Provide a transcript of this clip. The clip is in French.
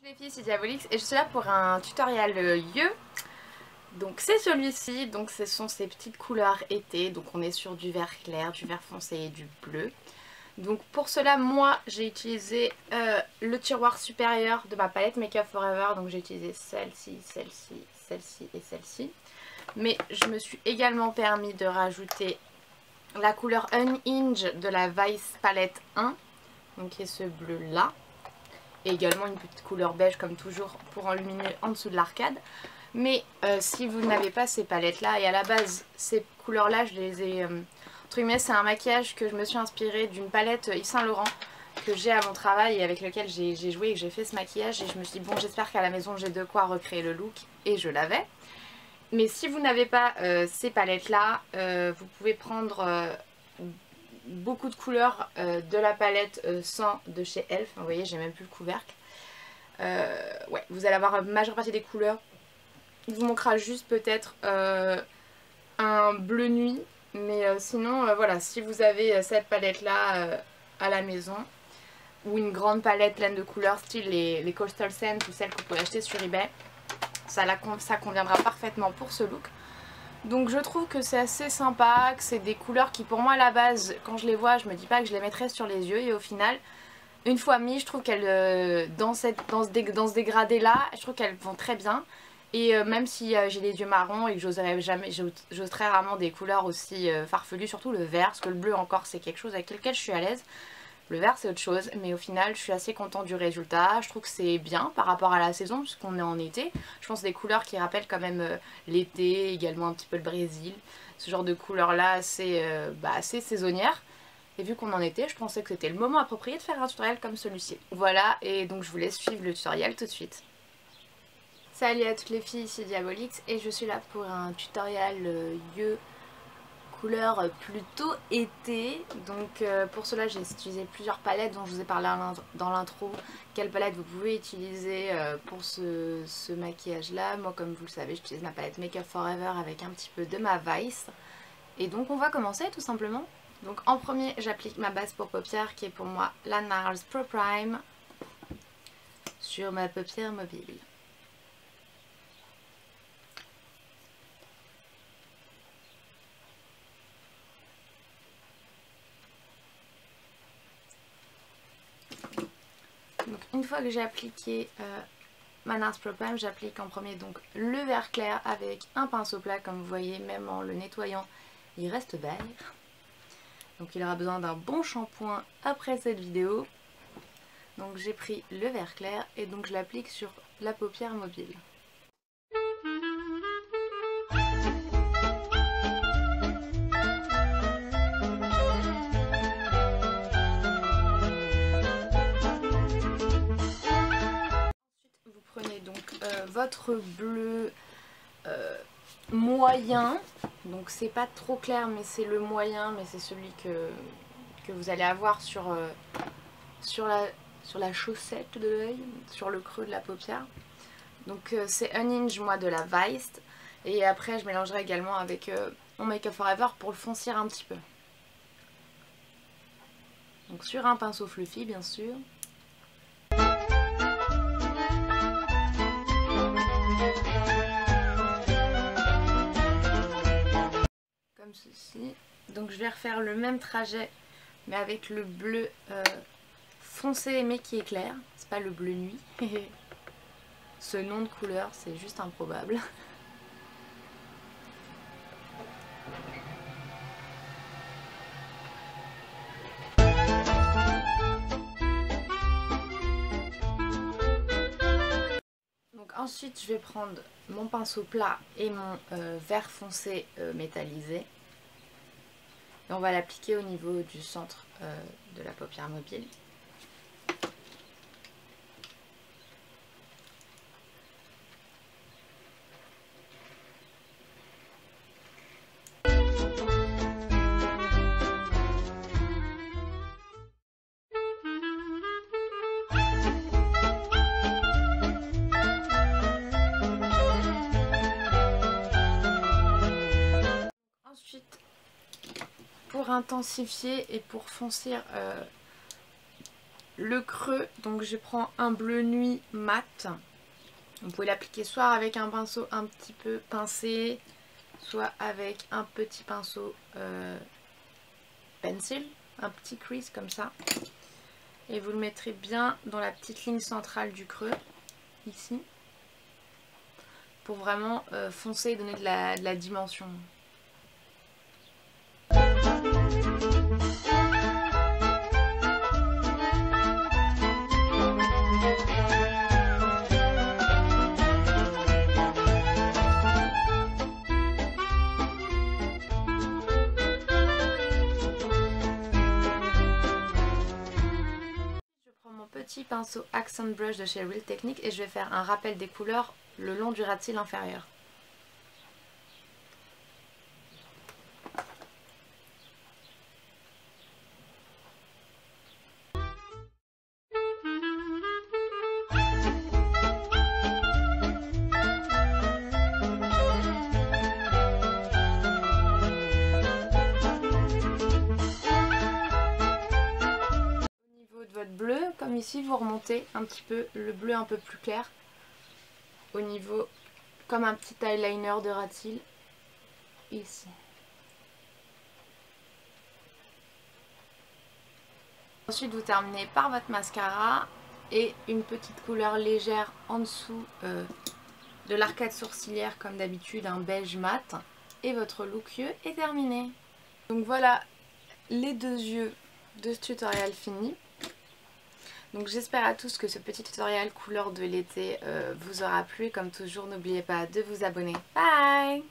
Les filles, c'est Diabolix et je suis là pour un tutoriel yeux. Donc c'est celui-ci, donc ce sont ces petites couleurs été, donc on est sur du vert clair, du vert foncé et du bleu. Donc pour cela, moi j'ai utilisé le tiroir supérieur de ma palette Make Up For Ever, donc j'ai utilisé celle-ci, celle-ci, celle-ci et celle-ci. Mais je me suis également permis de rajouter la couleur Unhinged de la Vice Palette 1, donc qui est ce bleu là. Et également une petite couleur beige comme toujours pour enluminer en dessous de l'arcade. Mais si vous n'avez pas ces palettes là, et à la base ces couleurs là je les ai entre guillemets, c'est un maquillage que je me suis inspirée d'une palette Yves Saint Laurent que j'ai à mon travail et avec lequel j'ai joué et que j'ai fait ce maquillage. Et je me suis dit bon, j'espère qu'à la maison j'ai de quoi recréer le look, et je l'avais. Mais si vous n'avez pas ces palettes là, vous pouvez prendre beaucoup de couleurs de la palette 100 de chez Elf. Vous voyez, j'ai même plus le couvercle. Ouais, vous allez avoir la majeure partie des couleurs. Il vous manquera juste peut-être un bleu nuit. Mais sinon, voilà, si vous avez cette palette là à la maison, ou une grande palette pleine de couleurs, style les Coastal Scents ou celles que vous pouvez acheter sur eBay, ça conviendra parfaitement pour ce look. Donc je trouve que c'est assez sympa, que c'est des couleurs qui pour moi à la base, quand je les vois, je me dis pas que je les mettrais sur les yeux, et au final, une fois mis, je trouve qu'elles, dans ce dégradé là, je trouve qu'elles vont très bien. Et même si j'ai les yeux marrons et que j'ose très rarement des couleurs aussi farfelues, surtout le vert, parce que le bleu encore c'est quelque chose avec lequel je suis à l'aise. Le vert c'est autre chose, mais au final je suis assez contente du résultat. Je trouve que c'est bien par rapport à la saison puisqu'on est en été. Je pense des couleurs qui rappellent quand même l'été, également un petit peu le Brésil. Ce genre de couleurs là assez saisonnières. Et vu qu'on en était, je pensais que c'était le moment approprié de faire un tutoriel comme celui-ci. Voilà, et donc je vous laisse suivre le tutoriel tout de suite. Salut à toutes les filles, c'est Diabolix et je suis là pour un tutoriel yeux couleur plutôt été. Donc pour cela j'ai utilisé plusieurs palettes dont je vous ai parlé dans l'intro. Quelle palette vous pouvez utiliser pour ce maquillage là. Moi comme vous le savez j'utilise ma palette Make Up For Ever avec un petit peu de ma Vice. Et donc on va commencer tout simplement. Donc en premier j'applique ma base pour paupières qui est pour moi la NARS Pro Prime sur ma paupière mobile. Donc une fois que j'ai appliqué ma NARS Pro Prime, j'applique en premier donc le vert clair avec un pinceau plat. Comme vous voyez, même en le nettoyant, il reste vert. Donc il aura besoin d'un bon shampoing après cette vidéo. Donc j'ai pris le vert clair et donc je l'applique sur la paupière mobile. Votre bleu moyen, donc c'est pas trop clair mais c'est le moyen, mais c'est celui que vous allez avoir sur la chaussette de l'œil, sur le creux de la paupière. Donc c'est Unhinged moi de la Vice, et après je mélangerai également avec mon Make Up For Ever pour le foncir un petit peu. Donc sur un pinceau fluffy bien sûr. Comme ceci. Donc je vais refaire le même trajet mais avec le bleu foncé mais qui est clair. C'est pas le bleu nuit. Ce nom de couleur c'est juste improbable. Donc ensuite je vais prendre mon pinceau plat et mon vert foncé métallisé. Et on va l'appliquer au niveau du centre de la paupière mobile. Ensuite, pour intensifier et pour foncir le creux, donc je prends un bleu nuit mat. Vous pouvez l'appliquer soit avec un pinceau un petit peu pincé, soit avec un petit pinceau pencil, un petit crease comme ça. Et vous le mettrez bien dans la petite ligne centrale du creux, ici, pour vraiment foncer et donner de la dimension. Petit pinceau Accent Brush de chez Real Technique et je vais faire un rappel des couleurs le long du ras de cils inférieur. Bleu, comme ici, vous remontez un petit peu le bleu un peu plus clair au niveau, comme un petit eyeliner de ras de cils ici. Ensuite vous terminez par votre mascara et une petite couleur légère en dessous de l'arcade sourcilière comme d'habitude, un beige mat, et votre look yeux est terminé. Donc voilà les deux yeux de ce tutoriel fini. Donc j'espère à tous que ce petit tutoriel couleur de l'été vous aura plu. Comme toujours, n'oubliez pas de vous abonner. Bye!